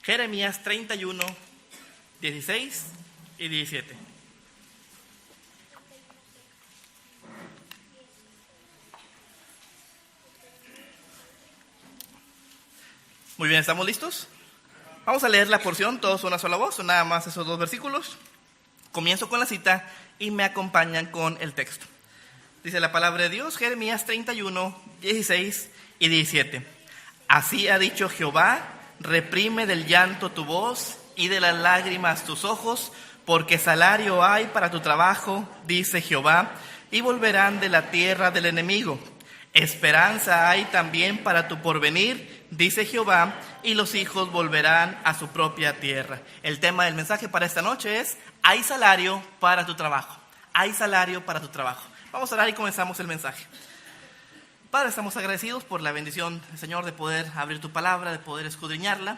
Jeremías 31, 16 y 17. Muy bien, ¿estamos listos? Vamos a leer la porción, todos una sola voz, nada más esos dos versículos. Comienzo con la cita y me acompañan con el texto. Dice la palabra de Dios, Jeremías 31, 16 y 17. Así ha dicho Jehová, reprime del llanto tu voz y de las lágrimas tus ojos, porque salario hay para tu trabajo, dice Jehová, y volverán de la tierra del enemigo. Esperanza hay también para tu porvenir, dice Jehová, y los hijos volverán a su propia tierra. El tema del mensaje para esta noche es, hay salario para tu trabajo. Hay salario para tu trabajo. Vamos a orar y comenzamos el mensaje. Padre, estamos agradecidos por la bendición, Señor, de poder abrir tu palabra, de poder escudriñarla.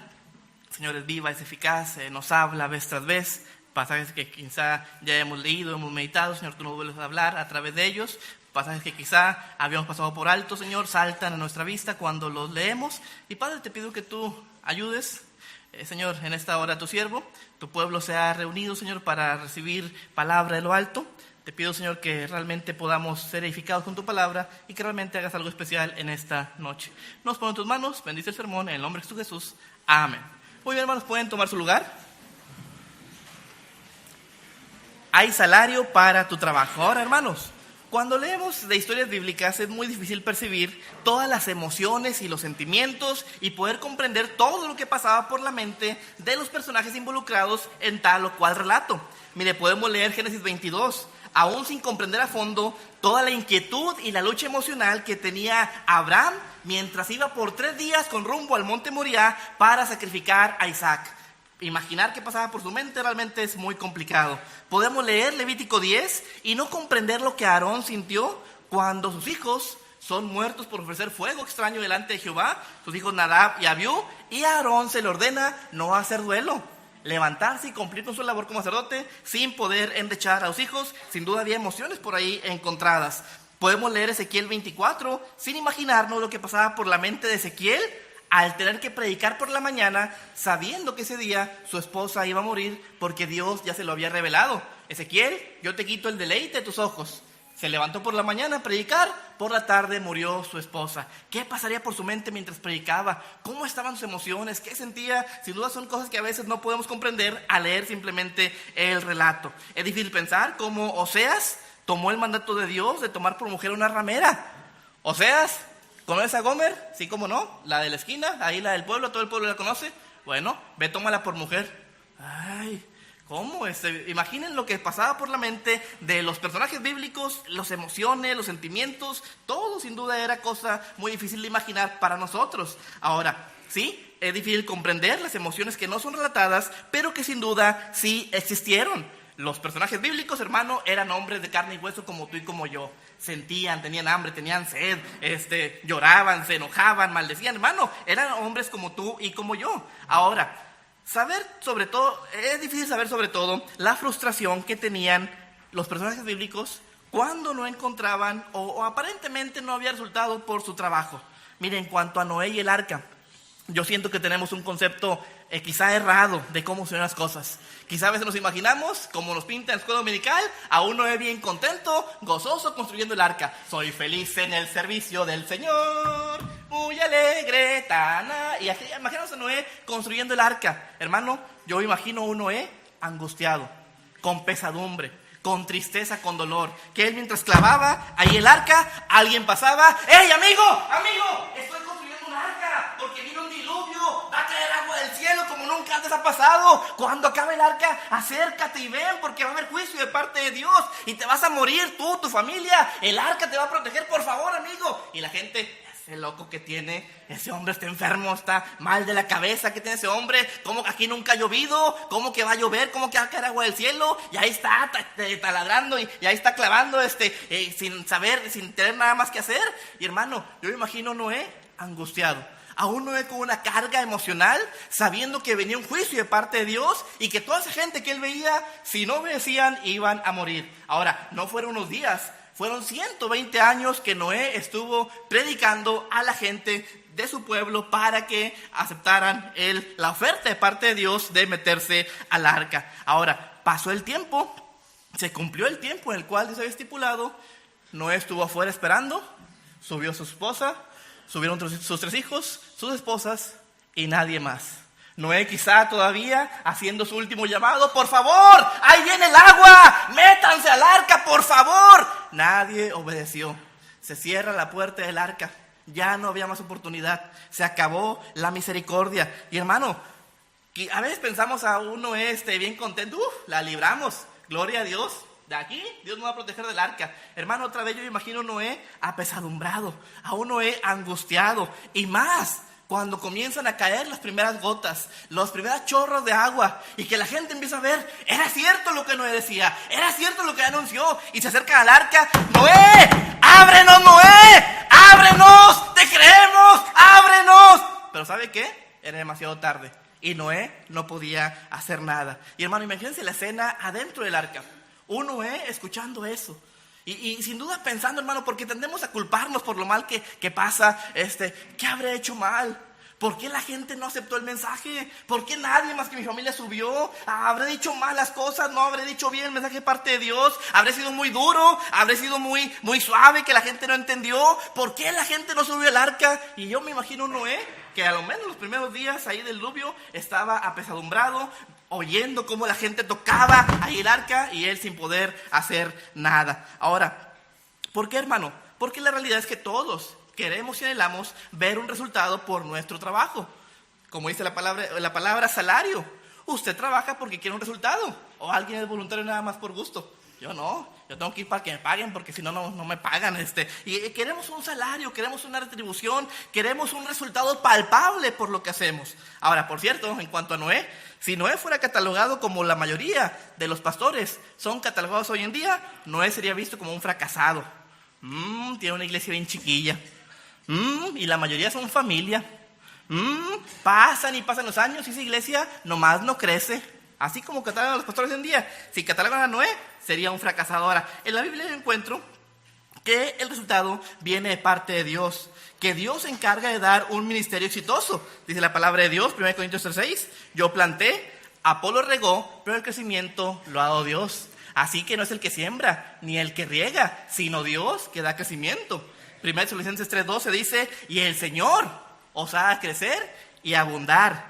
Señor, es viva, es eficaz, nos habla vez tras vez. Pasajes que quizá ya hemos leído, hemos meditado, Señor, tú nos vuelves a hablar a través de ellos. Pasajes que quizá habíamos pasado por alto, Señor, saltan a nuestra vista cuando los leemos. Y Padre, te pido que tú ayudes, Señor, en esta hora a tu siervo. Tu pueblo se ha reunido, Señor, para recibir palabra de lo alto. Te pido, Señor, que realmente podamos ser edificados con tu palabra y que realmente hagas algo especial en esta noche. Nos ponemos en tus manos, bendice el sermón en el nombre de Jesús. Amén. Muy bien, hermanos, ¿pueden tomar su lugar? Hay salario para tu trabajo. Ahora, hermanos, cuando leemos de historias bíblicas es muy difícil percibir todas las emociones y los sentimientos y poder comprender todo lo que pasaba por la mente de los personajes involucrados en tal o cual relato. Mire, podemos leer Génesis 22, aún sin comprender a fondo toda la inquietud y la lucha emocional que tenía Abraham mientras iba por 3 días con rumbo al monte Moriah para sacrificar a Isaac. Imaginar qué pasaba por su mente realmente es muy complicado. Podemos leer Levítico 10 y no comprender lo que Aarón sintió cuando sus hijos son muertos por ofrecer fuego extraño delante de Jehová, sus hijos Nadab y Abiú, y a Aarón se le ordena no hacer duelo, levantarse y cumplir con su labor como sacerdote sin poder endechar a los hijos. Sin duda había emociones por ahí encontradas. Podemos leer Ezequiel 24 sin imaginarnos lo que pasaba por la mente de Ezequiel al tener que predicar por la mañana, sabiendo que ese día su esposa iba a morir porque Dios ya se lo había revelado. Ezequiel, yo te quito el deleite de tus ojos. Se levantó por la mañana a predicar, por la tarde murió su esposa. ¿Qué pasaría por su mente mientras predicaba? ¿Cómo estaban sus emociones? ¿Qué sentía? Sin duda son cosas que a veces no podemos comprender al leer simplemente el relato. Es difícil pensar cómo Oseas tomó el mandato de Dios de tomar por mujer una ramera. Oseas, ¿conoces a Gomer? Sí, cómo no, la de la esquina, ahí la del pueblo, todo el pueblo la conoce. Bueno, ve, tómala por mujer. Ay, ¿cómo? Imaginen lo que pasaba por la mente de los personajes bíblicos, las emociones, los sentimientos, todo sin duda era cosa muy difícil de imaginar para nosotros. Ahora, sí, es difícil comprender las emociones que no son relatadas, pero que sin duda sí existieron. Los personajes bíblicos, hermano, eran hombres de carne y hueso como tú y como yo. Sentían, tenían hambre, tenían sed, lloraban, se enojaban, maldecían. Hermano, eran hombres como tú y como yo. Ahora, es difícil saber sobre todo la frustración que tenían los personajes bíblicos cuando no encontraban o aparentemente no había resultado por su trabajo. Mire, en cuanto a Noé y el arca, yo siento que tenemos un concepto quizá errado de cómo son las cosas. Quizá a veces nos imaginamos, como nos pinta en la escuela dominical, a un Noé bien contento, gozoso, construyendo el arca. Soy feliz en el servicio del Señor, muy alegre, y así, imaginamos a Noé construyendo el arca. Hermano, yo imagino a un Noé angustiado, con pesadumbre, con tristeza, con dolor, que él mientras clavaba ahí el arca, alguien pasaba. ¡Ey, amigo! Estoy construyendo un arca porque vino un diluvio, va a caer agua del cielo como nunca antes ha pasado. Cuando acabe el arca, acércate y ven, porque va a haber juicio de parte de Dios y te vas a morir tú, tu familia. El arca te va a proteger, por favor, amigo. Y la gente, ese loco que tiene, ese hombre está enfermo, está mal de la cabeza. ¿Qué tiene ese hombre? ¿Cómo que aquí nunca ha llovido? ¿Cómo que va a llover? ¿Cómo que va a caer agua del cielo? Y ahí está taladrando y ahí está clavando sin saber, sin tener nada más que hacer. Y hermano, yo me imagino a Noé angustiado, a un Noé con una carga emocional, sabiendo que venía un juicio de parte de Dios y que toda esa gente que él veía, si no obedecían, iban a morir. Ahora, no fueron unos días, Fueron 120 años que Noé estuvo predicando a la gente de su pueblo para que aceptaran la oferta de parte de Dios de meterse al arca. Ahora, pasó el tiempo, se cumplió el tiempo en el cual Dios había estipulado. Noé estuvo afuera esperando, subió su esposa, subieron sus 3 hijos, sus esposas y nadie más. Noé quizá todavía haciendo su último llamado: por favor, ahí viene el agua, métanse al arca, por favor. Nadie obedeció. Se cierra la puerta del arca, ya no había más oportunidad, se acabó la misericordia. Y hermano, a veces pensamos a uno bien contento: la libramos, gloria a Dios, de aquí Dios nos va a proteger del arca. Hermano, otra vez yo me imagino a Noé apesadumbrado, a un Noé angustiado, y más cuando comienzan a caer las primeras gotas, los primeros chorros de agua, y que la gente empieza a ver, era cierto lo que Noé decía, era cierto lo que anunció, y se acercan al arca: Noé, ábrenos, Noé, ábrenos, te creemos, ábrenos. Pero ¿sabe qué? Era demasiado tarde, y Noé no podía hacer nada. Y hermano, imagínense la escena adentro del arca, un Noé escuchando eso. Y sin duda pensando, hermano, porque tendemos a culparnos por lo mal que pasa. ¿Qué habré hecho mal? ¿Por qué la gente no aceptó el mensaje? ¿Por qué nadie más que mi familia subió? ¿Habré dicho malas cosas? ¿No habré dicho bien el mensaje de parte de Dios? ¿Habré sido muy duro? ¿Habré sido muy suave que la gente no entendió? ¿Por qué la gente no subió al arca? Y yo me imagino Noé, que a lo menos los primeros días ahí del diluvio estaba apesadumbrado, oyendo cómo la gente tocaba ahí el arca y él sin poder hacer nada. Ahora, ¿por qué, hermano? Porque la realidad es que todos queremos y anhelamos ver un resultado por nuestro trabajo. Como dice la palabra salario. Usted trabaja porque quiere un resultado, o alguien es voluntario nada más por gusto. Yo no, yo tengo que ir para que me paguen, porque si no, no me pagan. Y queremos un salario, queremos una retribución, queremos un resultado palpable por lo que hacemos. Ahora, por cierto, en cuanto a Noé, si Noé fuera catalogado como la mayoría de los pastores son catalogados hoy en día, Noé sería visto como un fracasado. Tiene una iglesia bien chiquilla. Y la mayoría son familia. Pasan y pasan los años y esa iglesia nomás no crece. Así como catalogan a los pastores hoy en día. Si catalogan a Noé, sería un fracasado. Ahora, en la Biblia yo encuentro que el resultado viene de parte de Dios, que Dios se encarga de dar un ministerio exitoso. Dice la palabra de Dios, 1 Corintios 3:6: yo planté, Apolo regó, pero el crecimiento lo ha dado Dios. Así que no es el que siembra, ni el que riega, sino Dios que da crecimiento. 1 Tesalonicenses 3:12 dice: y el Señor os hará crecer y abundar.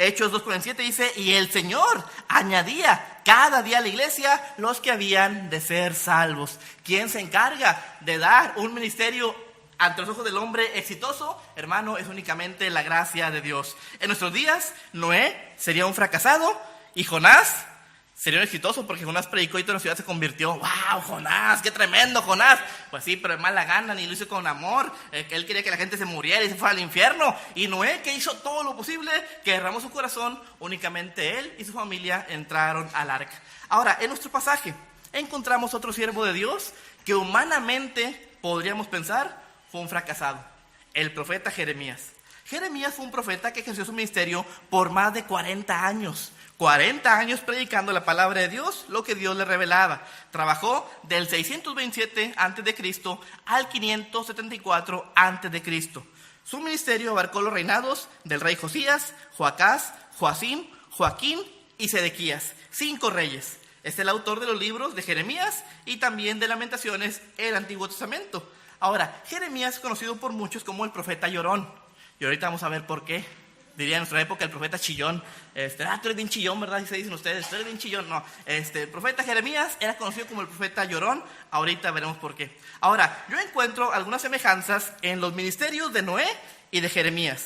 Hechos 2:47 dice: y el Señor añadía cada día a la iglesia los que habían de ser salvos. ¿Quién se encarga de dar un ministerio ante los ojos del hombre exitoso? Hermano, es únicamente la gracia de Dios. En nuestros días, Noé sería un fracasado y Jonás sería un exitoso, porque Jonás predicó y toda la ciudad se convirtió. ¡Wow, Jonás! ¡Qué tremendo, Jonás! Pues sí, pero de mala gana, ni lo hizo con amor. Él quería que la gente se muriera y se fuera al infierno. Y Noé, que hizo todo lo posible, que derramó su corazón, únicamente él y su familia entraron al arca. Ahora, en nuestro pasaje encontramos otro siervo de Dios que humanamente podríamos pensar fue un fracasado: el profeta Jeremías. Jeremías fue un profeta que ejerció su ministerio por más de 40 años. 40 años predicando la palabra de Dios, lo que Dios le revelaba. Trabajó del 627 a.C. al 574 a.C. Su ministerio abarcó los reinados del rey Josías, Joacás, Joacim, Joaquín y Sedequías, 5 reyes. Es el autor de los libros de Jeremías y también de Lamentaciones, el Antiguo Testamento. Ahora, Jeremías es conocido por muchos como el profeta llorón. Y ahorita vamos a ver por qué. Diría en nuestra época el profeta chillón. Tú eres bien chillón, ¿verdad? Y se dicen ustedes, tú eres bien chillón. No, el profeta Jeremías era conocido como el profeta llorón. Ahorita veremos por qué. Ahora, yo encuentro algunas semejanzas en los ministerios de Noé y de Jeremías.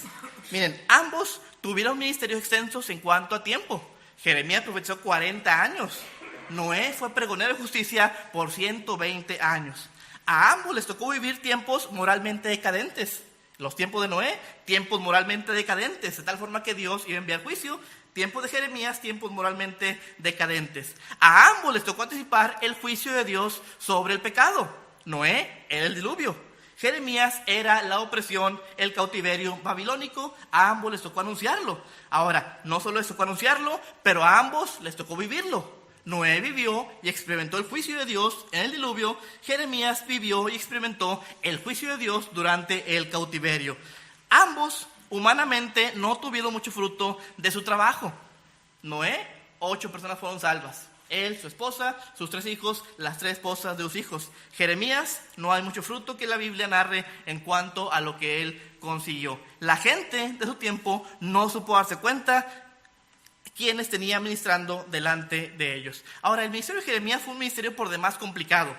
Miren, ambos tuvieron ministerios extensos en cuanto a tiempo. Jeremías profetizó 40 años. Noé fue pregonero de justicia por 120 años. A ambos les tocó vivir tiempos moralmente decadentes. Los tiempos de Noé, tiempos moralmente decadentes, de tal forma que Dios iba a enviar juicio. Tiempos de Jeremías, tiempos moralmente decadentes. A ambos les tocó anticipar el juicio de Dios sobre el pecado. Noé era el diluvio. Jeremías era la opresión, el cautiverio babilónico. A ambos les tocó anunciarlo. Ahora, no solo les tocó anunciarlo, pero a ambos les tocó vivirlo. Noé vivió y experimentó el juicio de Dios en el diluvio. Jeremías vivió y experimentó el juicio de Dios durante el cautiverio. Ambos, humanamente, no tuvieron mucho fruto de su trabajo. Noé, 8 personas fueron salvas. Él, su esposa, sus 3 hijos, las 3 esposas de sus hijos. Jeremías, no hay mucho fruto que la Biblia narre en cuanto a lo que él consiguió. La gente de su tiempo no supo darse cuenta quienes tenía ministrando delante de ellos. Ahora, el ministerio de Jeremías fue un ministerio por demás complicado.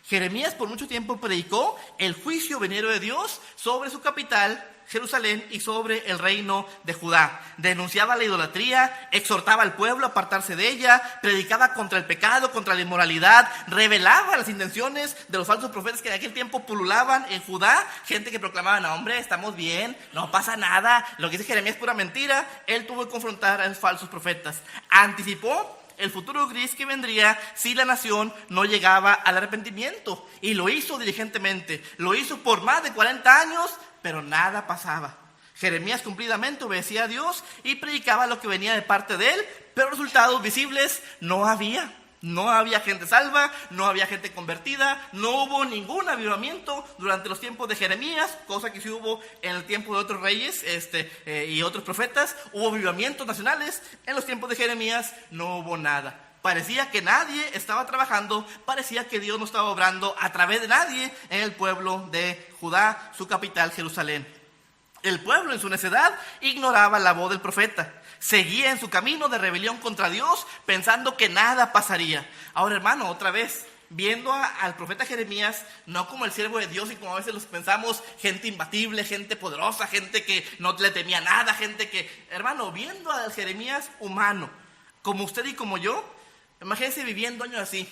Jeremías por mucho tiempo predicó el juicio venidero de Dios sobre su capital, Jerusalén, y sobre el reino de Judá. Denunciaba la idolatría, exhortaba al pueblo a apartarse de ella, predicaba contra el pecado, contra la inmoralidad, revelaba las intenciones de los falsos profetas que en aquel tiempo pululaban en Judá, gente que proclamaba: no, hombre, estamos bien, no pasa nada, lo que dice Jeremías es pura mentira. Él tuvo que confrontar a esos falsos profetas. Anticipó el futuro gris que vendría si la nación no llegaba al arrepentimiento, y lo hizo diligentemente. Lo hizo por más de 40 años, pero nada pasaba. Jeremías cumplidamente obedecía a Dios y predicaba lo que venía de parte de él, pero resultados visibles no había. No había gente salva, no había gente convertida, no hubo ningún avivamiento durante los tiempos de Jeremías, cosa que sí hubo en el tiempo de otros reyes y otros profetas. Hubo avivamientos nacionales. En los tiempos de Jeremías no hubo nada. Parecía que nadie estaba trabajando, parecía que Dios no estaba obrando a través de nadie en el pueblo de Judá, su capital, Jerusalén. El pueblo en su necedad ignoraba la voz del profeta. Seguía en su camino de rebelión contra Dios, pensando que nada pasaría. Ahora, hermano, otra vez, viendo al profeta Jeremías, no como el siervo de Dios y como a veces los pensamos, gente imbatible, gente poderosa, gente que no le temía nada, gente que... Hermano, viendo al Jeremías humano, como usted y como yo, imagínense viviendo años así,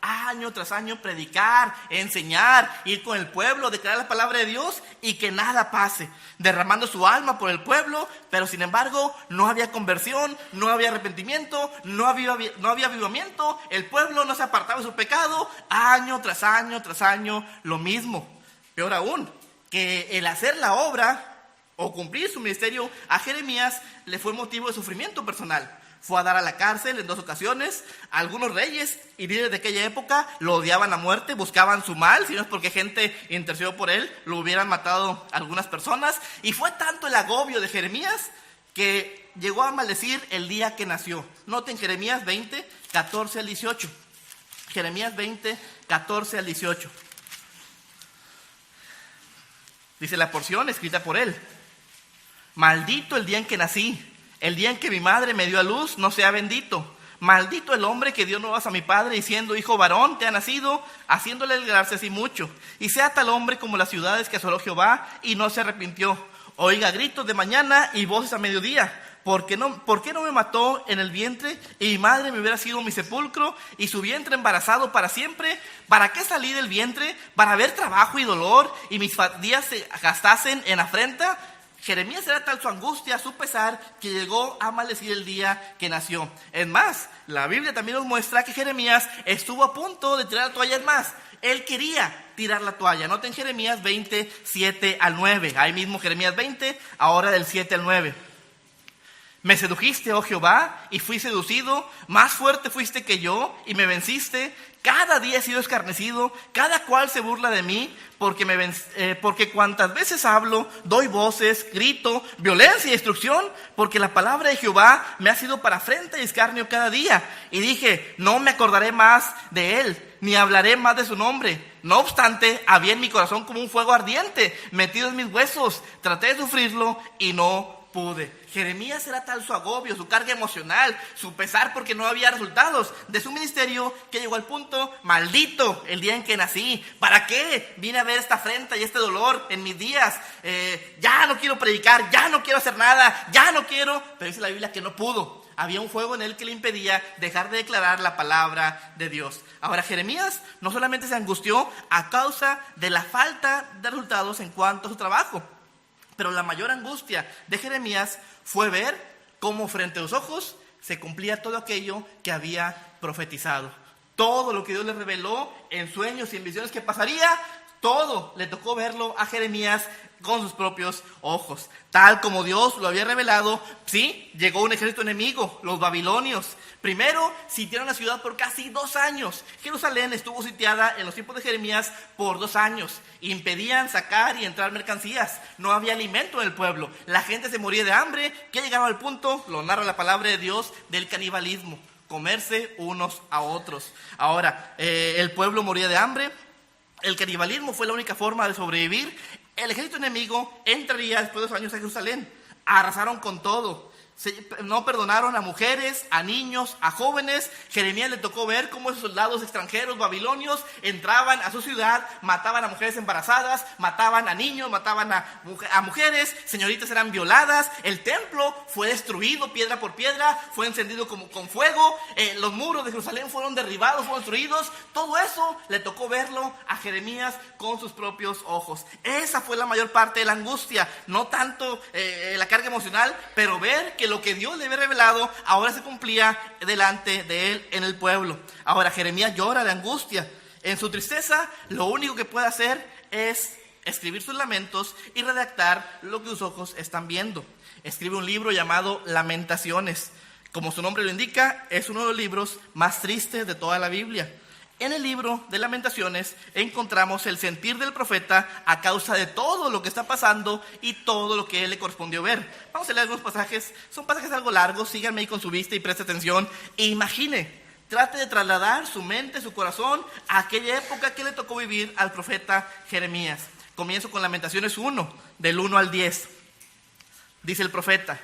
año tras año, predicar, enseñar, ir con el pueblo, declarar la palabra de Dios y que nada pase, derramando su alma por el pueblo, pero sin embargo no había conversión, no había arrepentimiento, no había avivamiento, el pueblo no se apartaba de su pecado, año tras año, lo mismo. Peor aún, que el hacer la obra o cumplir su ministerio a Jeremías le fue motivo de sufrimiento personal. Fue a dar a la cárcel en 2 ocasiones. Algunos reyes y líderes de aquella época lo odiaban a muerte, buscaban su mal, si no es porque gente intercedió por él, lo hubieran matado algunas personas. Y fue tanto el agobio de Jeremías que llegó a maldecir el día que nació. Noten Jeremías 20, 14 al 18. Jeremías 20, 14 al 18. Dice la porción escrita por él: maldito el día en que nací. El día en que mi madre me dio a luz no sea bendito. Maldito el hombre que dio nuevas a mi padre, diciendo: hijo varón te ha nacido, haciéndole alegrarse así mucho. Y sea tal hombre como las ciudades que asoló Jehová, y no se arrepintió. Oiga gritos de mañana y voces a mediodía. ¿Por qué no me mató en el vientre? Y mi madre me hubiera sido mi sepulcro, y su vientre embarazado para siempre. ¿Para qué salí del vientre? ¿Para ver trabajo y dolor, y mis días se gastasen en afrenta? Jeremías era tal su angustia, su pesar, que llegó a maldecir el día que nació. Es más, la Biblia también nos muestra que Jeremías estuvo a punto de tirar la toalla. Es más, él quería tirar la toalla. Noten Jeremías 20, 7 al 9. Ahí mismo Jeremías 20, ahora del 7 al 9. Me sedujiste, oh Jehová, y fui seducido. Más fuerte fuiste que yo, y me venciste. Cada día he sido escarnecido, cada cual se burla de mí, porque cuantas veces hablo, doy voces, grito, violencia y destrucción, porque la palabra de Jehová me ha sido para afrenta y escarnio cada día. Y dije: no me acordaré más de él, ni hablaré más de su nombre. No obstante, había en mi corazón como un fuego ardiente, metido en mis huesos. Traté de sufrirlo y no pude. Jeremías era tal su agobio, su carga emocional, su pesar porque no había resultados de su ministerio, que llegó al punto: maldito el día en que nací. ¿Para qué vine a ver esta afrenta y este dolor en mis días? Ya no quiero predicar, ya no quiero hacer nada, ya no quiero. Pero dice la Biblia que no pudo. Había un fuego en él que le impedía dejar de declarar la palabra de Dios. Ahora, Jeremías no solamente se angustió a causa de la falta de resultados en cuanto a su trabajo, pero la mayor angustia de Jeremías fue ver cómo frente a los ojos se cumplía todo aquello que había profetizado. Todo lo que Dios le reveló en sueños y en visiones que pasaría, Todo le tocó verlo a Jeremías con sus propios ojos. Tal como Dios lo había revelado, sí, llegó un ejército enemigo, los babilonios. Primero sitiaron la ciudad por casi 2 años. Jerusalén estuvo sitiada en los tiempos de Jeremías por 2 años. Impedían sacar y entrar mercancías. No había alimento en el pueblo. La gente se moría de hambre, que llegaba al punto, lo narra la palabra de Dios, del canibalismo. Comerse unos a otros. Ahora, el pueblo moría de hambre. El canibalismo fue la única forma de sobrevivir. El ejército enemigo entraría después de 2 años a Jerusalén. Arrasaron con todo. No perdonaron a mujeres, a niños, a jóvenes. Jeremías le tocó ver cómo esos soldados extranjeros babilonios entraban a su ciudad, mataban a mujeres embarazadas, mataban a niños, mataban a mujeres, señoritas eran violadas. El templo fue destruido piedra por piedra, fue encendido con fuego. Los muros de Jerusalén fueron derribados, fueron destruidos. Todo eso le tocó verlo a Jeremías con sus propios ojos. Esa fue la mayor parte de la angustia, no tanto la carga emocional, pero ver que lo que Dios le había revelado ahora se cumplía delante de él en el pueblo. Ahora Jeremías llora de angustia. En su tristeza, lo único que puede hacer es escribir sus lamentos y redactar lo que sus ojos están viendo. Escribe un libro llamado Lamentaciones. Como su nombre lo indica, es uno de los libros más tristes de toda la Biblia. En el libro de Lamentaciones encontramos el sentir del profeta a causa de todo lo que está pasando y todo lo que él le correspondió ver. Vamos a leer algunos pasajes, son pasajes algo largos, síganme ahí con su vista y preste atención e imagine, trate de trasladar su mente, su corazón a aquella época que le tocó vivir al profeta Jeremías. Comienzo con Lamentaciones 1, del 1 al 10. Dice el profeta: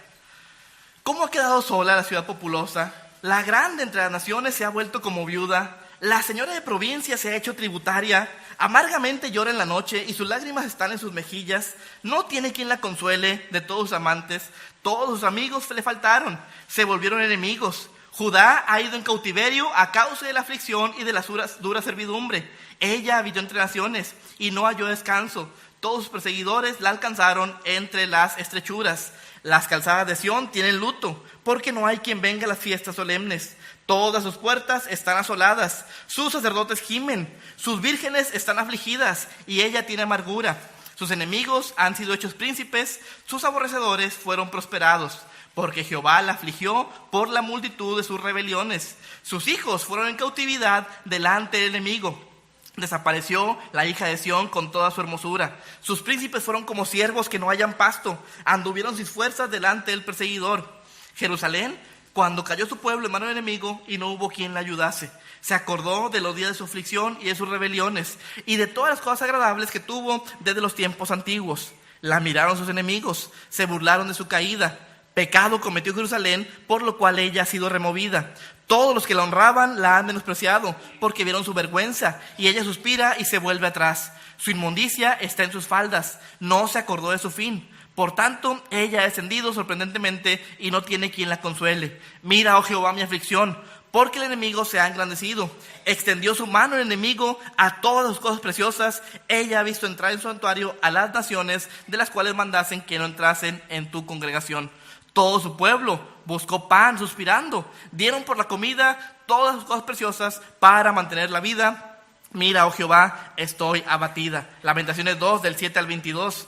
¿Cómo ha quedado sola la ciudad populosa? La grande entre las naciones se ha vuelto como viuda. La señora de provincia se ha hecho tributaria, amargamente llora en la noche y sus lágrimas están en sus mejillas. No tiene quien la consuele de todos sus amantes. Todos sus amigos le faltaron, se volvieron enemigos. Judá ha ido en cautiverio a causa de la aflicción y de la dura servidumbre. Ella habitó entre naciones y no halló descanso. Todos sus perseguidores la alcanzaron entre las estrechuras. Las calzadas de Sión tienen luto, porque no hay quien venga a las fiestas solemnes. Todas sus puertas están asoladas, sus sacerdotes gimen, sus vírgenes están afligidas, y ella tiene amargura. Sus enemigos han sido hechos príncipes, sus aborrecedores fueron prosperados, porque Jehová la afligió por la multitud de sus rebeliones. Sus hijos fueron en cautividad delante del enemigo. Desapareció la hija de Sión con toda su hermosura. Sus príncipes fueron como siervos que no hallan pasto, anduvieron sin fuerzas delante del perseguidor. Jerusalén, cuando cayó su pueblo en mano del enemigo y no hubo quien la ayudase, se acordó de los días de su aflicción y de sus rebeliones y de todas las cosas agradables que tuvo desde los tiempos antiguos. La miraron sus enemigos, se burlaron de su caída. Pecado cometió Jerusalén, por lo cual ella ha sido removida. Todos los que la honraban la han menospreciado, porque vieron su vergüenza, y ella suspira y se vuelve atrás. Su inmundicia está en sus faldas, no se acordó de su fin. Por tanto, ella ha descendido sorprendentemente y no tiene quien la consuele. Mira, oh Jehová, mi aflicción, porque el enemigo se ha engrandecido. Extendió su mano el enemigo a todas sus cosas preciosas. Ella ha visto entrar en su santuario a las naciones, de las cuales mandasen que no entrasen en tu congregación. Todo su pueblo buscó pan suspirando. Dieron por la comida todas sus cosas preciosas para mantener la vida. Mira, oh Jehová, estoy abatida. Lamentaciones 2, del 7 al 22.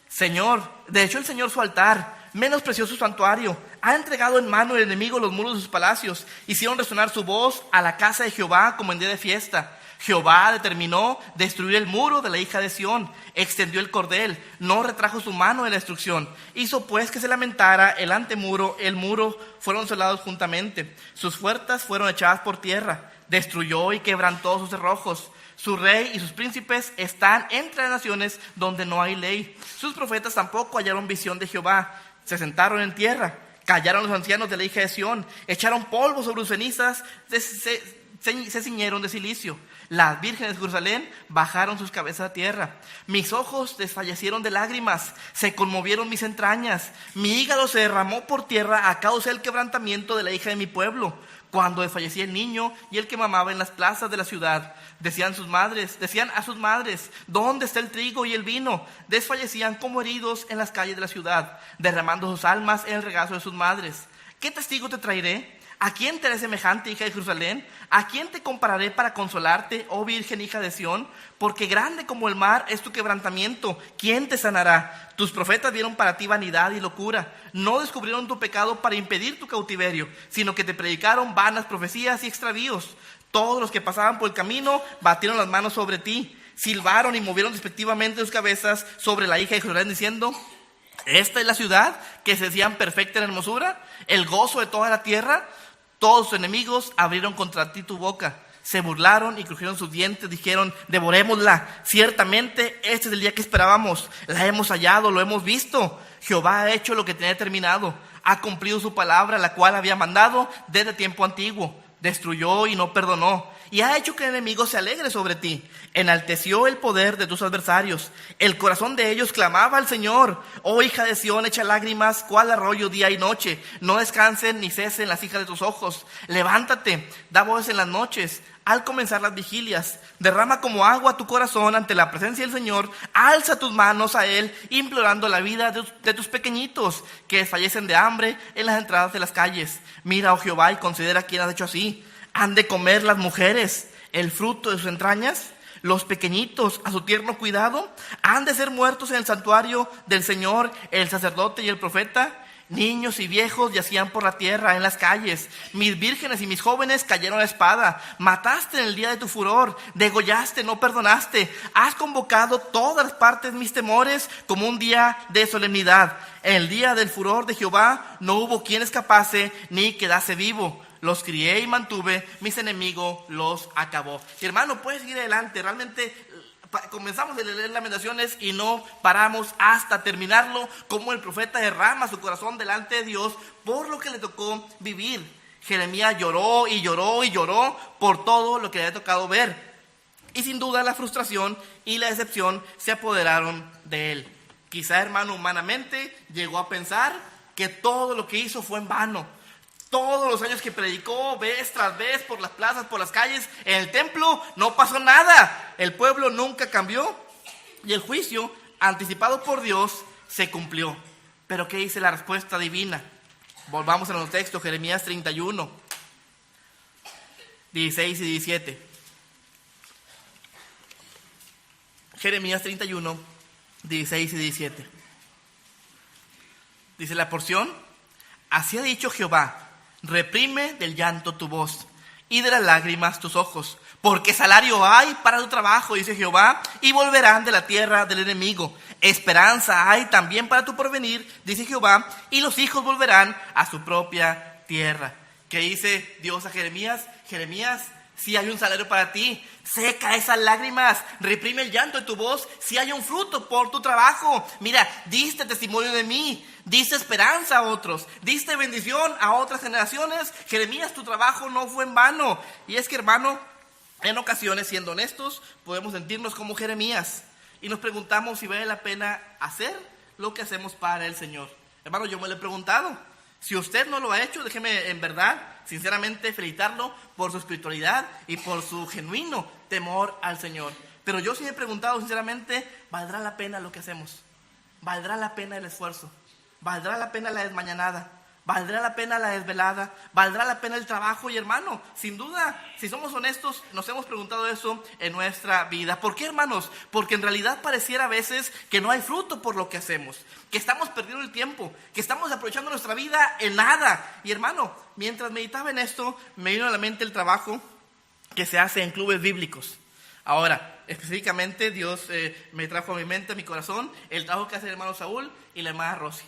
Señor, desechó el Señor su altar, menospreció su santuario, ha entregado en mano del enemigo los muros de sus palacios. Hicieron resonar su voz a la casa de Jehová como en día de fiesta. Jehová determinó destruir el muro de la hija de Sión, extendió el cordel, no retrajo su mano de la destrucción. Hizo pues que se lamentara el antemuro, el muro fueron solados juntamente, sus puertas fueron echadas por tierra, destruyó y quebrantó sus cerrojos. Su rey y sus príncipes están entre las naciones donde no hay ley. Sus profetas tampoco hallaron visión de Jehová. Se sentaron en tierra, callaron los ancianos de la hija de Sión, echaron polvo sobre sus cenizas, se ciñeron de cilicio. Las vírgenes de Jerusalén bajaron sus cabezas a tierra. Mis ojos desfallecieron de lágrimas, se conmovieron mis entrañas. Mi hígado se derramó por tierra a causa del quebrantamiento de la hija de mi pueblo. Cuando desfallecía el niño y el que mamaba en las plazas de la ciudad, decían a sus madres, ¿dónde está el trigo y el vino? Desfallecían como heridos en las calles de la ciudad, derramando sus almas en el regazo de sus madres. ¿Qué testigo te traeré? ¿A quién te haré semejante, hija de Jerusalén? ¿A quién te compararé para consolarte, oh virgen hija de Sión? Porque grande como el mar es tu quebrantamiento. ¿Quién te sanará? Tus profetas vieron para ti vanidad y locura. No descubrieron tu pecado para impedir tu cautiverio, sino que te predicaron vanas profecías y extravíos. Todos los que pasaban por el camino batieron las manos sobre ti, silbaron y movieron despectivamente sus cabezas sobre la hija de Jerusalén, diciendo: esta es la ciudad que se decían perfecta en hermosura, el gozo de toda la tierra. Todos tus enemigos abrieron contra ti tu boca, se burlaron y crujieron sus dientes, dijeron: devorémosla. Ciertamente este es el día que esperábamos, la hemos hallado, lo hemos visto. Jehová ha hecho lo que tenía determinado, ha cumplido su palabra, la cual había mandado desde tiempo antiguo. Destruyó y no perdonó, y ha hecho que el enemigo se alegre sobre ti. Enalteció el poder de tus adversarios. El corazón de ellos clamaba al Señor. Oh hija de Sión, echa lágrimas, cual arroyo día y noche. No descansen ni cesen las hijas de tus ojos. Levántate, da voces en las noches, al comenzar las vigilias. Derrama como agua tu corazón ante la presencia del Señor. Alza tus manos a Él, implorando la vida de tus pequeñitos, que desfallecen de hambre en las entradas de las calles. Mira, oh Jehová, y considera quién has hecho así. ¿Han de comer las mujeres el fruto de sus entrañas? Los pequeñitos a su tierno cuidado. ¿Han de ser muertos en el santuario del Señor el sacerdote y el profeta? Niños y viejos yacían por la tierra en las calles. Mis vírgenes y mis jóvenes cayeron a la espada. Mataste en el día de tu furor, degollaste, no perdonaste. Has convocado todas las partes mis temores como un día de solemnidad. En el día del furor de Jehová no hubo quien escapase ni quedase vivo. Los crié y mantuve, mis enemigos los acabó. Y hermano, puedes seguir adelante. Realmente comenzamos a leer Lamentaciones y no paramos hasta terminarlo, como el profeta derrama su corazón delante de Dios por lo que le tocó vivir. Jeremías lloró y lloró y lloró por todo lo que le había tocado ver. Y sin duda la frustración y la decepción se apoderaron de él. Quizá, hermano, humanamente llegó a pensar que todo lo que hizo fue en vano. Todos los años que predicó, vez tras vez, por las plazas, por las calles, en el templo, no pasó nada. El pueblo nunca cambió y el juicio anticipado por Dios se cumplió. Pero ¿qué dice la respuesta divina? Volvamos a los textos, Jeremías 31, 16 y 17. Jeremías 31, 16 y 17. Dice la porción: así ha dicho Jehová: reprime del llanto tu voz y de las lágrimas tus ojos, porque salario hay para tu trabajo, dice Jehová, y volverán de la tierra del enemigo. Esperanza hay también para tu porvenir, dice Jehová, y los hijos volverán a su propia tierra. ¿Qué dice Dios a Jeremías? Jeremías, si hay un salario para ti, seca esas lágrimas, reprime el llanto de tu voz, si hay un fruto por tu trabajo. Mira, diste testimonio de mí, diste esperanza a otros, diste bendición a otras generaciones. Jeremías, tu trabajo no fue en vano. Y es que, hermano, en ocasiones, siendo honestos, podemos sentirnos como Jeremías y nos preguntamos si vale la pena hacer lo que hacemos para el Señor. Hermano, yo me lo he preguntado. Si usted no lo ha hecho, déjeme en verdad, sinceramente, felicitarlo por su espiritualidad y por su genuino temor al Señor. Pero yo sí me he preguntado sinceramente, ¿valdrá la pena lo que hacemos? ¿Valdrá la pena el esfuerzo? ¿Valdrá la pena la desmañanada? ¿Valdrá la pena la desvelada? ¿Valdrá la pena el trabajo? Y hermano, sin duda, si somos honestos, nos hemos preguntado eso en nuestra vida. ¿Por qué, hermanos? Porque en realidad pareciera a veces que no hay fruto por lo que hacemos, que estamos perdiendo el tiempo, que estamos aprovechando nuestra vida en nada. Y hermano, mientras meditaba en esto, me vino a la mente el trabajo que se hace en clubes bíblicos. Ahora, específicamente, Dios me trajo a mi mente, a mi corazón, el trabajo que hace el hermano Saúl y la hermana Rosy.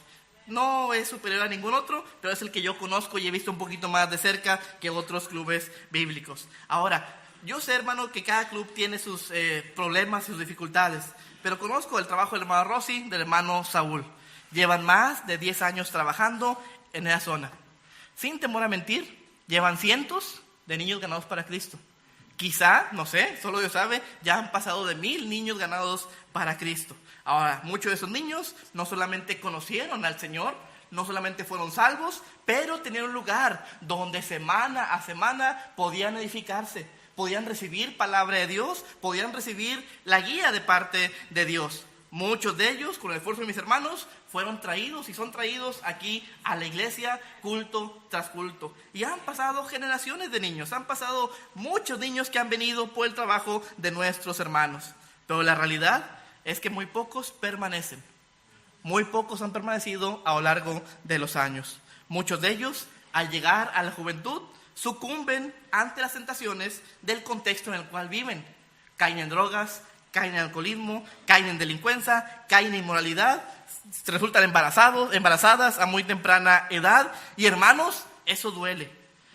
No es superior a ningún otro, pero es el que yo conozco y he visto un poquito más de cerca que otros clubes bíblicos. Ahora, yo sé, hermano, que cada club tiene sus problemas y sus dificultades, pero conozco el trabajo del hermano Rosy, del hermano Saúl. Llevan más de 10 años trabajando en esa zona. Sin temor a mentir, llevan cientos de niños ganados para Cristo. Quizá, no sé, solo Dios sabe, ya han pasado de 1000 niños ganados para Cristo. Ahora, muchos de esos niños no solamente conocieron al Señor, no solamente fueron salvos, pero tenían un lugar donde semana a semana podían edificarse, podían recibir palabra de Dios, podían recibir la guía de parte de Dios. Muchos de ellos, con el esfuerzo de mis hermanos, fueron traídos y son traídos aquí a la iglesia culto tras culto. Y han pasado generaciones de niños, han pasado muchos niños que han venido por el trabajo de nuestros hermanos. Pero la realidad es que muy pocos permanecen. Muy pocos han permanecido a lo largo de los años. Muchos de ellos, al llegar a la juventud, sucumben ante las tentaciones del contexto en el cual viven. Caen en drogas, caen en alcoholismo, caen en delincuencia, caen en inmoralidad, resultan embarazadas a muy temprana edad. Y hermanos, eso duele.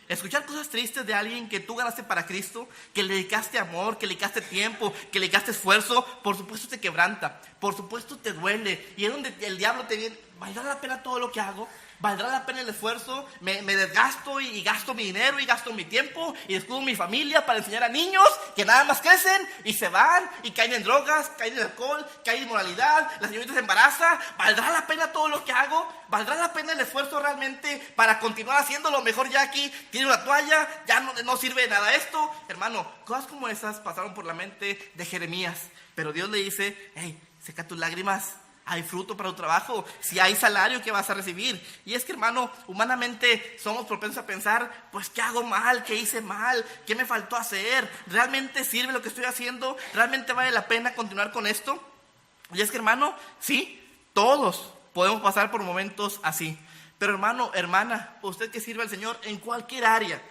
Escuchar cosas tristes de alguien que tú ganaste para Cristo, que le dedicaste amor, que le dedicaste tiempo, que le dedicaste esfuerzo, por supuesto te quebranta, por supuesto te duele. Y es donde el diablo te viene, ¿valdrá la pena todo lo que hago? ¿Valdrá la pena el esfuerzo? Me desgasto y gasto mi dinero y gasto mi tiempo y descuido mi familia para enseñar a niños que nada más crecen y se van y caen en drogas, caen en alcohol, caen en inmoralidad, la señorita se embaraza. ¿Valdrá la pena todo lo que hago? ¿Valdrá la pena el esfuerzo realmente para continuar haciéndolo? Mejor ya aquí tiene una toalla, ya no sirve de nada esto. Hermano, cosas como esas pasaron por la mente de Jeremías, pero Dios le dice, hey, seca tus lágrimas. Hay fruto para tu trabajo, si hay salario que vas a recibir. Y es que, hermano, humanamente somos propensos a pensar, pues, ¿qué hago mal? ¿Qué hice mal? ¿Qué me faltó hacer? ¿Realmente sirve lo que estoy haciendo? ¿Realmente vale la pena continuar con esto? Y es que, hermano, sí, todos podemos pasar por momentos así. Pero, hermano, hermana, usted que sirve al Señor en cualquier área,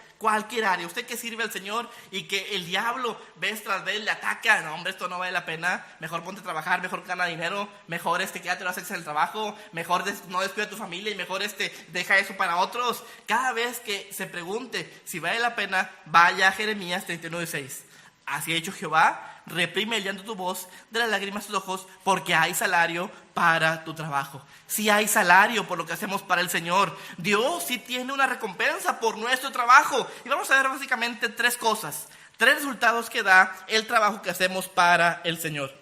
usted que sirve al Señor y que el diablo vez tras vez le ataca, no hombre, esto no vale la pena, mejor ponte a trabajar, mejor gana dinero, mejor quédate las en el trabajo, mejor no descuida a tu familia y mejor deja eso para otros. Cada vez que se pregunte si vale la pena, vaya a Jeremías 39:6. Así ha dicho Jehová, reprime el llanto de tu voz, de las lágrimas de tus ojos, porque hay salario para tu trabajo. Sí hay salario por lo que hacemos para el Señor. Dios sí tiene una recompensa por nuestro trabajo. Y vamos a ver básicamente tres cosas, tres resultados que da el trabajo que hacemos para el Señor.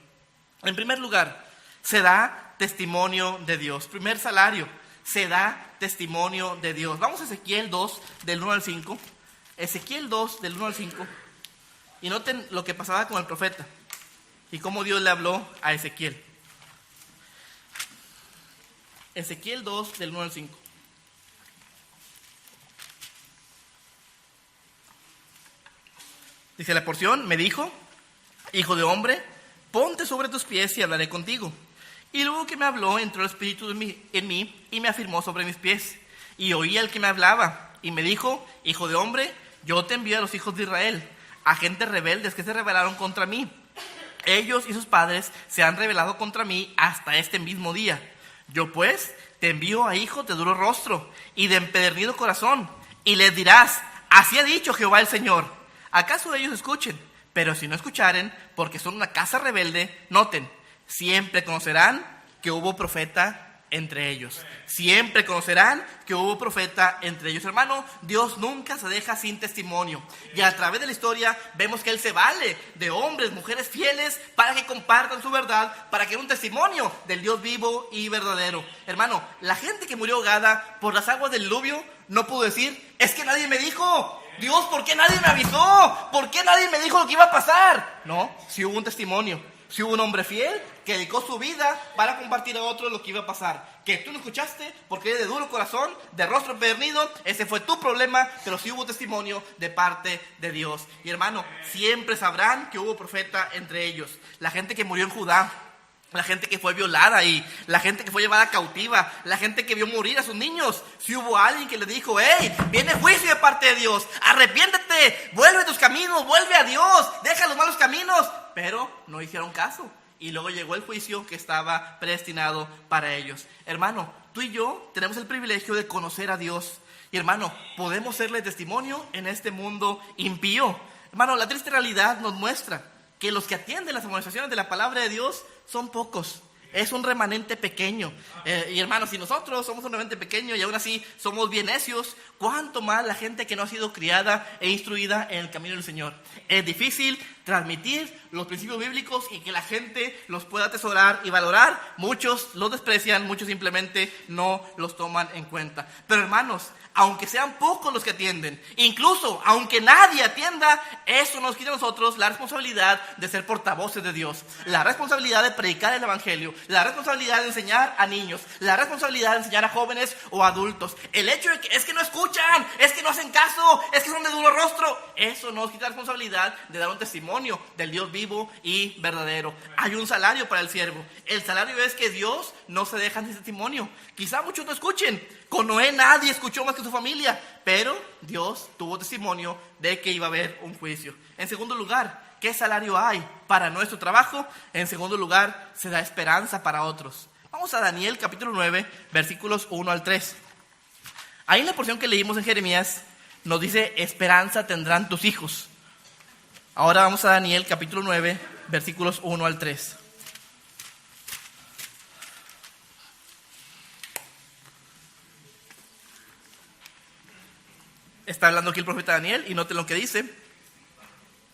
En primer lugar, se da testimonio de Dios. Primer salario, se da testimonio de Dios. Vamos a Ezequiel 2, del 1 al 5. Ezequiel 2, del 1 al 5. Y noten lo que pasaba con el profeta y cómo Dios le habló a Ezequiel. Ezequiel 2, del 1 al 5. Dice la porción, me dijo, hijo de hombre, ponte sobre tus pies y hablaré contigo. Y luego que me habló, entró el Espíritu en mí y me afirmó sobre mis pies. Y oí al que me hablaba y me dijo, hijo de hombre, yo te envío a los hijos de Israel, a gentes rebeldes que se rebelaron contra mí. Ellos y sus padres se han rebelado contra mí hasta este mismo día. Yo pues te envío a hijos de duro rostro y de empedernido corazón, y les dirás, así ha dicho Jehová el Señor. ¿Acaso ellos escuchen? Pero si no escucharen, porque son una casa rebelde, noten, siempre conocerán que hubo profeta entre ellos. Siempre conocerán que hubo profeta entre ellos. Hermano, Dios nunca se deja sin testimonio. Y a través de la historia vemos que Él se vale de hombres, mujeres fieles para que compartan su verdad, para que den un testimonio del Dios vivo y verdadero. Hermano, la gente que murió ahogada por las aguas del diluvio no pudo decir, es que nadie me dijo. Dios, ¿por qué nadie me avisó? ¿Por qué nadie me dijo lo que iba a pasar? No, sí hubo un testimonio. Si hubo un hombre fiel que dedicó su vida para compartir a otros lo que iba a pasar. Que tú no escuchaste porque eres de duro corazón, de rostro empedernido, ese fue tu problema, pero sí hubo testimonio de parte de Dios. Y hermano, siempre sabrán que hubo profeta entre ellos. La gente que murió en Judá, la gente que fue violada y la gente que fue llevada cautiva, la gente que vio morir a sus niños. Si hubo alguien que le dijo, hey, viene juicio de parte de Dios, arrepiéntete, vuelve a tus caminos, vuelve a Dios, deja los malos caminos. Pero no hicieron caso y luego llegó el juicio que estaba predestinado para ellos. Hermano, tú y yo tenemos el privilegio de conocer a Dios. Y hermano, podemos serle testimonio en este mundo impío. Hermano, la triste realidad nos muestra que los que atienden las amonestaciones de la palabra de Dios son pocos. Es un remanente pequeño. Y hermanos, si nosotros somos un remanente pequeño y aún así somos bien necios, ¿cuánto más la gente que no ha sido criada e instruida en el camino del Señor? Es difícil transmitir los principios bíblicos y que la gente los pueda atesorar y valorar. Muchos los desprecian, muchos simplemente no los toman en cuenta. Pero hermanos, aunque sean pocos los que atienden, incluso aunque nadie atienda, eso nos quita a nosotros la responsabilidad de ser portavoces de Dios, la responsabilidad de predicar el evangelio, la responsabilidad de enseñar a niños, la responsabilidad de enseñar a jóvenes o adultos. El hecho de que es que no escuchan, es que no hacen caso, es que son de duro rostro, eso nos quita la responsabilidad de dar un testimonio del Dios vivo y verdadero. Hay un salario para el siervo. El salario es que Dios no se deja de testimonio. Quizá muchos no escuchen. Con Noé nadie escuchó más que su familia, pero Dios tuvo testimonio de que iba a haber un juicio. En segundo lugar, ¿qué salario hay para nuestro trabajo? En segundo lugar, se da esperanza para otros. Vamos a Daniel capítulo 9, versículos 1 al 3. Ahí en la porción que leímos en Jeremías nos dice: esperanza tendrán tus hijos. Ahora vamos a Daniel capítulo 9, versículos 1 al 3. Está hablando aquí el profeta Daniel y noten lo que dice.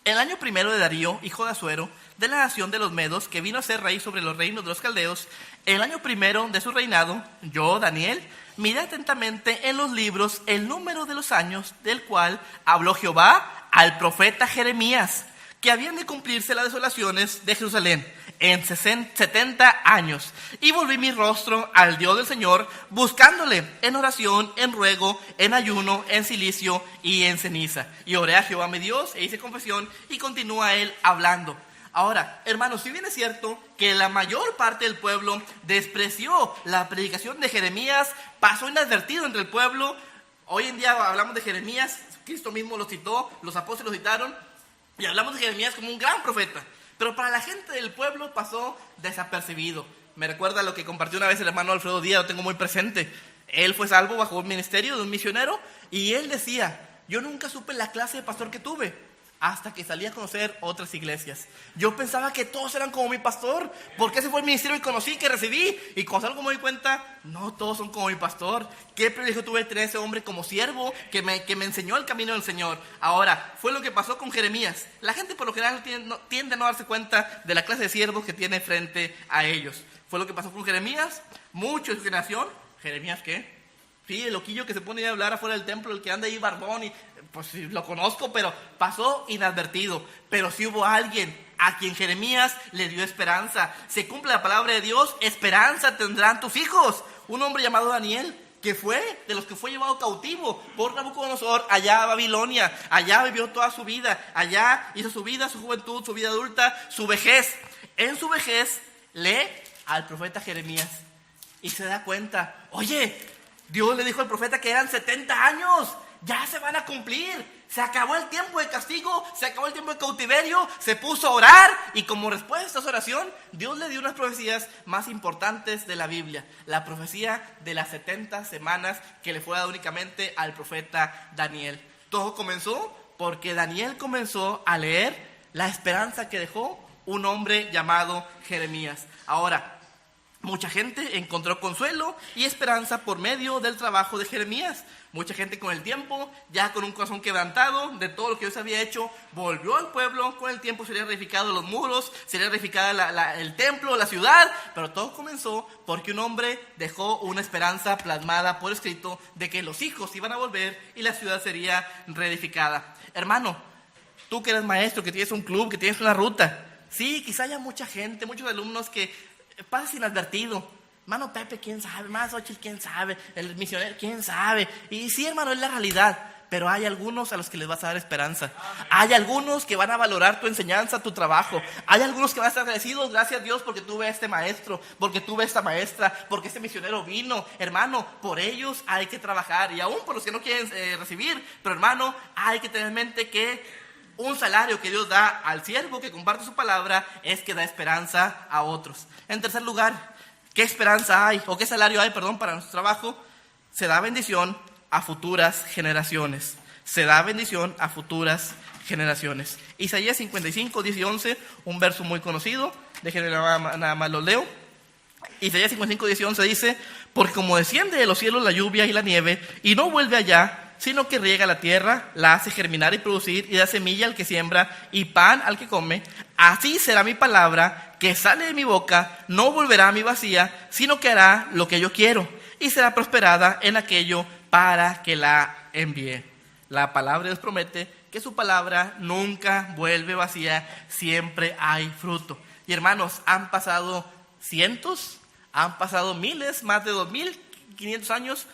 El año primero de Darío, hijo de Asuero, de la nación de los Medos, que vino a ser rey sobre los reinos de los caldeos, el año primero de su reinado, yo, Daniel, miré atentamente en los libros el número de los años del cual habló Jehová al profeta Jeremías, que habían de cumplirse las desolaciones de Jerusalén en 70 años. Y volví mi rostro al Dios del Señor, buscándole en oración, en ruego, en ayuno, en cilicio y en ceniza. Y oré a Jehová mi Dios e hice confesión, y continúa él hablando. Ahora, hermanos, si bien es cierto que la mayor parte del pueblo despreció la predicación de Jeremías, pasó inadvertido entre el pueblo. Hoy en día hablamos de Jeremías, Cristo mismo lo citó, los apóstoles lo citaron, y hablamos de Jeremías como un gran profeta. Pero para la gente del pueblo pasó desapercibido. Me recuerda lo que compartió una vez el hermano Alfredo Díaz, lo tengo muy presente. Él fue salvo bajo un ministerio de un misionero, y él decía: yo nunca supe la clase de pastor que tuve hasta que salí a conocer otras iglesias. Yo pensaba que todos eran como mi pastor, porque ese fue el ministerio que conocí, que recibí, y cuando salgo me doy cuenta, no todos son como mi pastor. Qué privilegio tuve de tener ese hombre como siervo que me enseñó el camino del Señor. Ahora, fue lo que pasó con Jeremías. La gente por lo general tiende a no darse cuenta de la clase de siervos que tiene frente a ellos. Fue lo que pasó con Jeremías. Mucho de su generación. ¿Jeremías qué? Sí, el loquillo que se pone a hablar afuera del templo, el que anda ahí barbón, y pues sí, lo conozco, pero pasó inadvertido. Pero sí hubo alguien a quien Jeremías le dio esperanza. Se cumple la palabra de Dios: esperanza tendrán tus hijos. Un hombre llamado Daniel, que fue de los que fue llevado cautivo por Nabucodonosor allá a Babilonia. Allá vivió toda su vida, allá hizo su vida, su juventud, su vida adulta, su vejez. En su vejez lee al profeta Jeremías y se da cuenta: oye, Dios le dijo al profeta que eran 70 años, ya se van a cumplir. Se acabó el tiempo de castigo, se acabó el tiempo de cautiverio. Se puso a orar, y como respuesta a su oración, Dios le dio unas profecías más importantes de la Biblia. La profecía de las 70 semanas que le fue dada únicamente al profeta Daniel. Todo comenzó porque Daniel comenzó a leer la esperanza que dejó un hombre llamado Jeremías. Ahora, mucha gente encontró consuelo y esperanza por medio del trabajo de Jeremías. Mucha gente con el tiempo, ya con un corazón quebrantado de todo lo que Dios había hecho, volvió al pueblo. Con el tiempo serían reedificados los muros, sería reedificada el templo, la ciudad. Pero todo comenzó porque un hombre dejó una esperanza plasmada por escrito de que los hijos iban a volver y la ciudad sería reedificada. Hermano, tú que eres maestro, que tienes un club, que tienes una ruta, sí, quizá haya mucha gente, muchos alumnos que pasas inadvertido. Hermano Pepe, quién sabe, más Ochil, quién sabe, el misionero, quién sabe. Y sí, hermano, es la realidad. Pero hay algunos a los que les vas a dar esperanza. Hay algunos que van a valorar tu enseñanza, tu trabajo. Hay algunos que van a estar agradecidos: gracias a Dios porque tuve a este maestro, porque tuve a esta maestra, porque este misionero vino. Hermano, por ellos hay que trabajar, y aún por los que no quieren recibir. Pero hermano, hay que tener en mente que un salario que Dios da al siervo que comparte su palabra es que da esperanza a otros. En tercer lugar, ¿qué esperanza hay? ¿O qué salario hay, para nuestro trabajo? Se da bendición a futuras generaciones. Se da bendición a futuras generaciones. Isaías 55, 10 y 11, un verso muy conocido. Déjenme nada más lo leo. Isaías 55:11 dice: porque como desciende de los cielos la lluvia y la nieve, y no vuelve allá, sino que riega la tierra, la hace germinar y producir, y da semilla al que siembra, y pan al que come, así será mi palabra que sale de mi boca, no volverá a mí vacía, sino que hará lo que yo quiero, y será prosperada en aquello para que la envíe. La palabra de Dios promete que su palabra nunca vuelve vacía, siempre hay fruto. Y hermanos, han pasado cientos, han pasado miles, más de 2500 años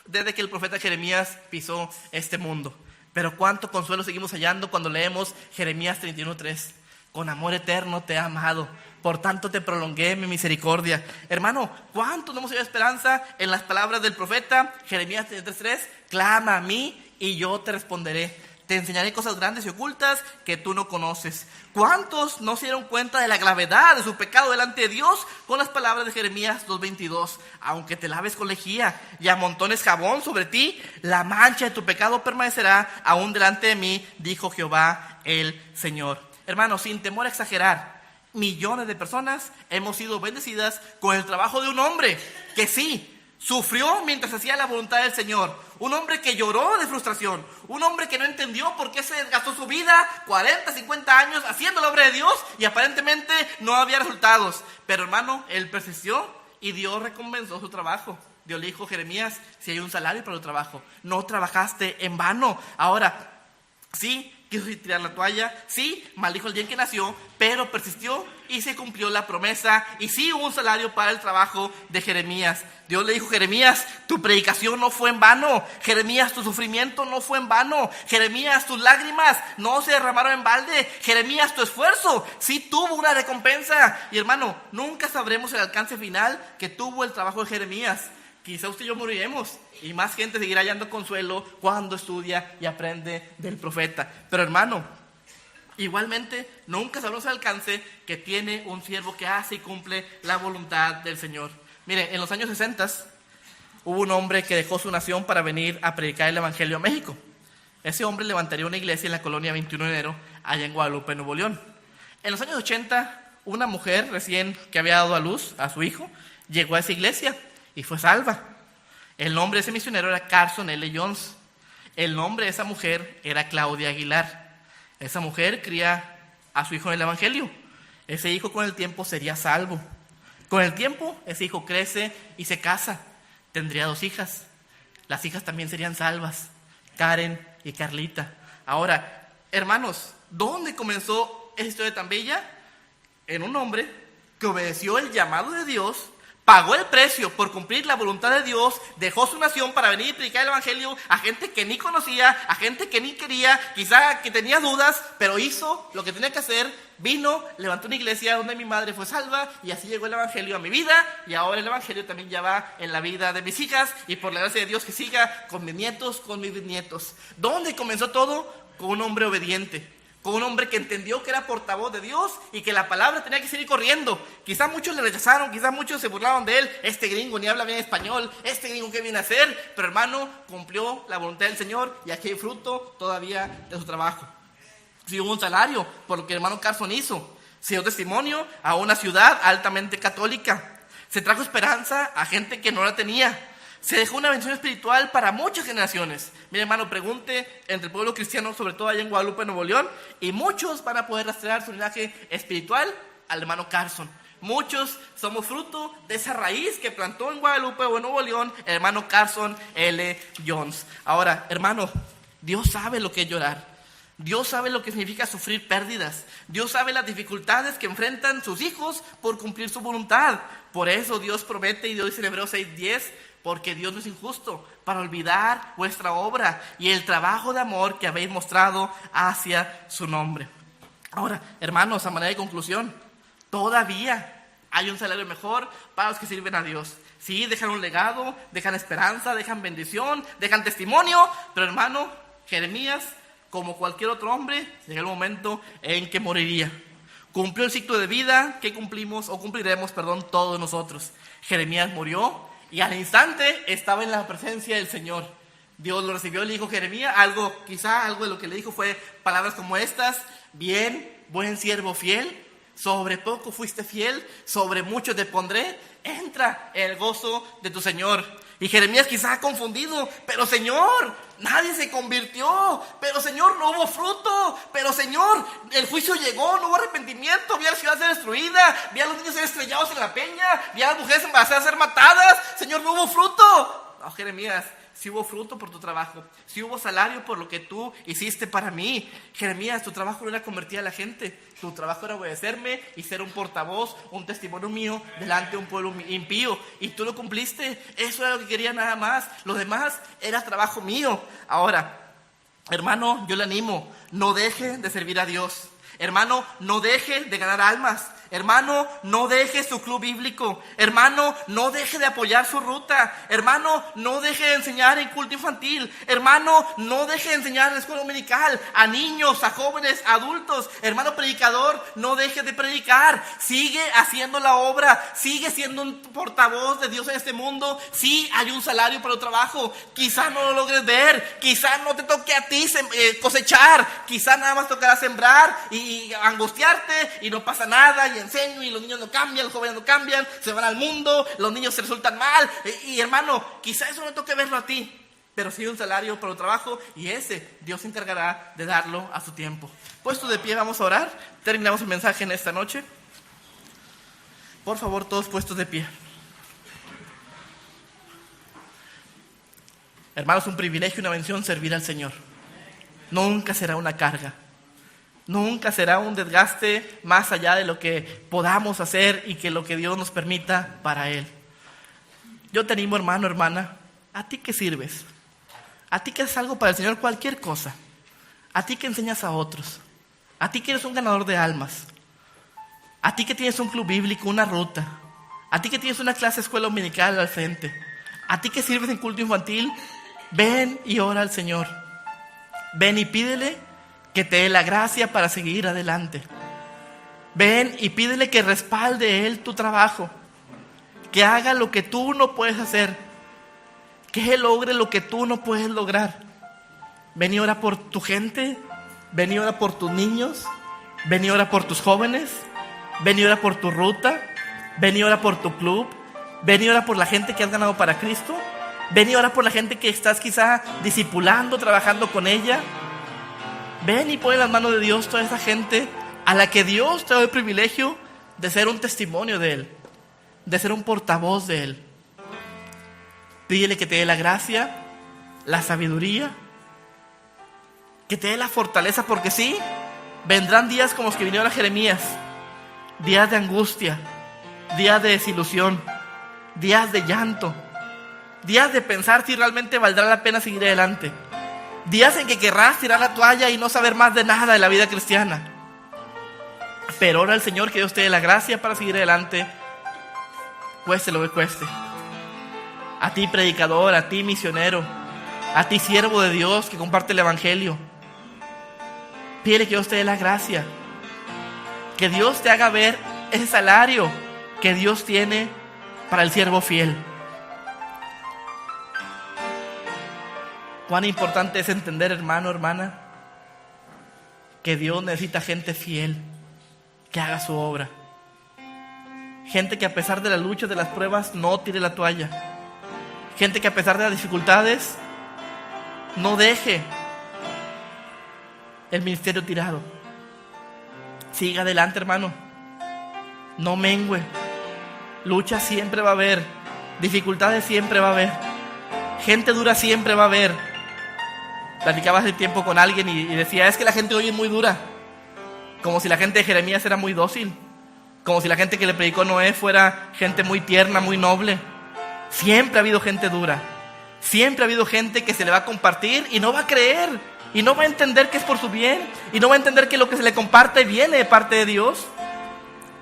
desde que el profeta Jeremías pisó este mundo. Pero cuánto consuelo seguimos hallando cuando leemos Jeremías 31:3. Con amor eterno te he amado, por tanto te prolongué mi misericordia. Hermano, ¿cuánto no hemos hallado esperanza en las palabras del profeta Jeremías 33:3? Clama a mí y yo te responderé. Te enseñaré cosas grandes y ocultas que tú no conoces. ¿Cuántos no se dieron cuenta de la gravedad de su pecado delante de Dios con las palabras de Jeremías 2:22? Aunque te laves con lejía y amontones jabón sobre ti, la mancha de tu pecado permanecerá aún delante de mí, dijo Jehová el Señor. Hermanos, sin temor a exagerar, millones de personas hemos sido bendecidas con el trabajo de un hombre que sí, sufrió mientras hacía la voluntad del Señor. Un hombre que lloró de frustración. Un hombre que no entendió por qué se desgastó su vida 40, 50 años haciendo la obra de Dios y aparentemente no había resultados. Pero hermano, él persistió y Dios recompensó su trabajo. Dios le dijo: Jeremías, si hay un salario para el trabajo, no trabajaste en vano. Ahora, sí, quiso tirar la toalla, sí, maldijo el día en que nació, pero persistió y se cumplió la promesa, y sí hubo un salario para el trabajo de Jeremías. Dios le dijo: Jeremías, tu predicación no fue en vano. Jeremías, tu sufrimiento no fue en vano. Jeremías, tus lágrimas no se derramaron en balde. Jeremías, tu esfuerzo sí tuvo una recompensa. Y hermano, nunca sabremos el alcance final que tuvo el trabajo de Jeremías. Quizá usted y yo moriremos y más gente seguirá hallando consuelo cuando estudia y aprende del profeta. Pero hermano, igualmente nunca sabremos el alcance que tiene un siervo que hace y cumple la voluntad del Señor. Mire, en los años 60 hubo un hombre que dejó su nación para venir a predicar el evangelio a México. Ese hombre levantaría una iglesia en la colonia 21 de enero, allá en Guadalupe, Nuevo León. En los años 80, una mujer recién que había dado a luz a su hijo llegó a esa iglesia y fue salva. El nombre de ese misionero era Carson L. Jones. El nombre de esa mujer era Claudia Aguilar. Esa mujer cría a su hijo en el evangelio. Ese hijo con el tiempo sería salvo. Con el tiempo, ese hijo crece y se casa. Tendría 2 hijas. Las hijas también serían salvas, Karen y Carlita. Ahora, hermanos, ¿dónde comenzó esa historia tan bella? En un hombre que obedeció el llamado de Dios, pagó el precio por cumplir la voluntad de Dios, dejó su nación para venir y predicar el evangelio a gente que ni conocía, a gente que ni quería, quizá que tenía dudas, pero hizo lo que tenía que hacer. Vino, levantó una iglesia donde mi madre fue salva y así llegó el evangelio a mi vida, y ahora el evangelio también ya va en la vida de mis hijas, y por la gracia de Dios que siga con mis nietos, con mis bisnietos. ¿Dónde comenzó todo? Con un hombre obediente, con un hombre que entendió que era portavoz de Dios y que la palabra tenía que seguir corriendo. Quizá muchos le rechazaron, quizá muchos se burlaron de él. Este gringo ni habla bien español, este gringo ¿qué viene a hacer? Pero hermano, cumplió la voluntad del Señor y aquí hay fruto todavía de su trabajo. Sí hubo un salario por lo que el hermano Carson hizo. Se dio testimonio a una ciudad altamente católica. Se trajo esperanza a gente que no la tenía. Se dejó una bendición espiritual para muchas generaciones. Mire, hermano, pregunte entre el pueblo cristiano, sobre todo allá en Guadalupe, Nuevo León, y muchos van a poder rastrear su linaje espiritual al hermano Carson. Muchos somos fruto de esa raíz que plantó en Guadalupe o en Nuevo León el hermano Carson L. Jones. Ahora, hermano, Dios sabe lo que es llorar. Dios sabe lo que significa sufrir pérdidas. Dios sabe las dificultades que enfrentan sus hijos por cumplir su voluntad. Por eso Dios promete, y Dios dice en Hebreos 6:10, porque Dios no es injusto para olvidar vuestra obra y el trabajo de amor que habéis mostrado hacia su nombre. Ahora, hermanos, a manera de conclusión, todavía hay un salario mejor para los que sirven a Dios. Sí, dejan un legado, dejan esperanza, dejan bendición, dejan testimonio, pero hermano, Jeremías, como cualquier otro hombre, llegó el momento en que moriría. Cumplió el ciclo de vida que cumpliremos todos nosotros. Jeremías murió y al instante estaba en la presencia del Señor. Dios lo recibió y le dijo: Jeremías, algo de lo que le dijo fue palabras como estas: bien, buen siervo fiel, sobre poco fuiste fiel, sobre mucho te pondré, entra en el gozo de tu Señor. Y Jeremías quizá confundido, pero Señor, nadie se convirtió, pero Señor, no hubo fruto, pero Señor, el juicio llegó, no hubo arrepentimiento, vi a la ciudad ser destruida, vi a los niños ser estrellados en la peña, vi a las mujeres embarazadas ser matadas, Señor, no hubo fruto. No, Jeremías, sí hubo fruto por tu trabajo, sí hubo salario por lo que tú hiciste para mí. Jeremías, tu trabajo no era convertir a la gente, tu trabajo era obedecerme y ser un portavoz, un testimonio mío delante de un pueblo impío. Y tú lo cumpliste, eso era lo que quería nada más. Lo demás era trabajo mío. Ahora, hermano, yo le animo, no deje de servir a Dios. Hermano, no deje de ganar almas. Hermano, no deje su club bíblico. Hermano, no deje de apoyar su ruta. Hermano, no deje de enseñar en culto infantil. Hermano, no deje de enseñar en la escuela dominical a niños, a jóvenes, a adultos. Hermano predicador, no deje de predicar. Sigue haciendo la obra. Sigue siendo un portavoz de Dios en este mundo. Sí, hay un salario para el trabajo. Quizá no lo logres ver. Quizá no te toque a ti cosechar. Quizá nada más tocará sembrar y angustiarte y no pasa nada. Y enseño y los niños no cambian, los jóvenes no cambian, se van al mundo, los niños se resultan mal. Y hermano, quizá eso no toque verlo a ti, pero sí un salario por el trabajo, y ese Dios se encargará de darlo a su tiempo. Puesto de pie, vamos a orar. Terminamos el mensaje en esta noche. Por favor, todos puestos de pie. Hermanos, un privilegio y una bendición servir al Señor. Nunca será una carga. Nunca será un desgaste más allá de lo que podamos hacer y que lo que Dios nos permita para Él. Yo te animo, hermano, hermana, ¿a ti qué sirves? ¿A ti que haces algo para el Señor? Cualquier cosa. ¿A ti que enseñas a otros? ¿A ti que eres un ganador de almas? ¿A ti que tienes un club bíblico, una ruta? ¿A ti que tienes una clase de escuela dominical al frente? ¿A ti que sirves en culto infantil? Ven y ora al Señor. Ven y pídele que te dé la gracia para seguir adelante. Ven y pídele que respalde Él tu trabajo, que haga lo que tú no puedes hacer, que Él logre lo que tú no puedes lograr. Ven y ora por tu gente, ven y ora por tus niños, ven y ora por tus jóvenes, ven y ora por tu ruta, ven y ora por tu club, ven y ora por la gente que has ganado para Cristo, ven y ora por la gente que estás quizá discipulando, trabajando con ella. Ven y pon en las manos de Dios toda esa gente a la que Dios te da el privilegio de ser un testimonio de Él, de ser un portavoz de Él. Pídele que te dé la gracia, la sabiduría, que te dé la fortaleza, porque sí, vendrán días como los que vinieron a Jeremías, días de angustia, días de desilusión, días de llanto, días de pensar si realmente valdrá la pena seguir adelante. Días en que querrás tirar la toalla y no saber más de nada de la vida cristiana. Pero ora al Señor que Dios te dé la gracia para seguir adelante, cueste lo que cueste. A ti predicador, a ti misionero, a ti siervo de Dios que comparte el evangelio, pídele que Dios te dé la gracia, que Dios te haga ver ese salario que Dios tiene para el siervo fiel. Cuán importante es entender, hermano, hermana, que Dios necesita gente fiel que haga su obra. Gente que a pesar de las luchas, de las pruebas, no tire la toalla. Gente que a pesar de las dificultades, no deje el ministerio tirado. Siga adelante, hermano. No mengue. Lucha siempre va a haber. Dificultades siempre va a haber. Gente dura siempre va a haber. Platicaba hace tiempo con alguien y decía, es que la gente hoy es muy dura. Como si la gente de Jeremías era muy dócil. Como si la gente que le predicó Noé fuera gente muy tierna, muy noble. Siempre ha habido gente dura. Siempre ha habido gente que se le va a compartir y no va a creer. Y no va a entender que es por su bien. Y no va a entender que lo que se le comparte viene de parte de Dios.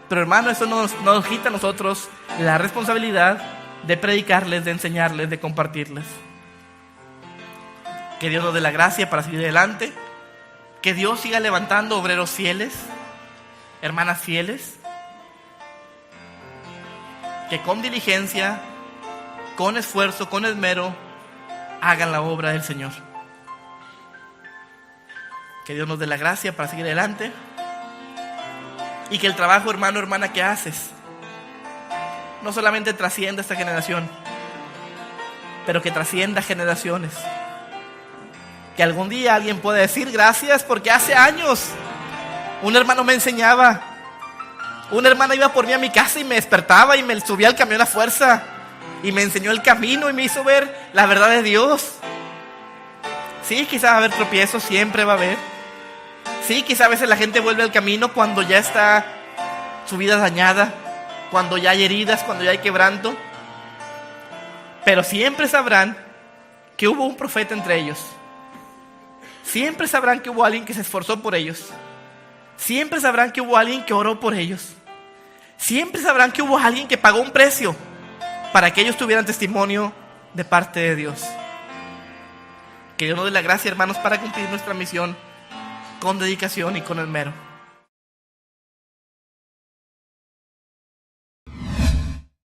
Pero hermano, eso nos quita a nosotros la responsabilidad de predicarles, de enseñarles, de compartirles. Que Dios nos dé la gracia para seguir adelante. Que Dios siga levantando obreros fieles, hermanas fieles, que con diligencia, con esfuerzo, con esmero, hagan la obra del Señor. Que Dios nos dé la gracia para seguir adelante. Y que el trabajo, hermano, hermana, que haces no solamente trascienda esta generación, pero que trascienda generaciones. Que algún día alguien pueda decir gracias porque hace años un hermano me enseñaba. Una hermana iba por mí a mi casa y me despertaba y me subía al camión a fuerza y me enseñó el camino y me hizo ver la verdad de Dios. Sí, quizás va a haber tropiezos, siempre va a haber. Sí, quizás a veces la gente vuelve al camino cuando ya está su vida dañada, cuando ya hay heridas, cuando ya hay quebranto. Pero siempre sabrán que hubo un profeta entre ellos. Siempre sabrán que hubo alguien que se esforzó por ellos. Siempre sabrán que hubo alguien que oró por ellos. Siempre sabrán que hubo alguien que pagó un precio para que ellos tuvieran testimonio de parte de Dios. Que Dios nos dé la gracia, hermanos, para cumplir nuestra misión con dedicación y con esmero.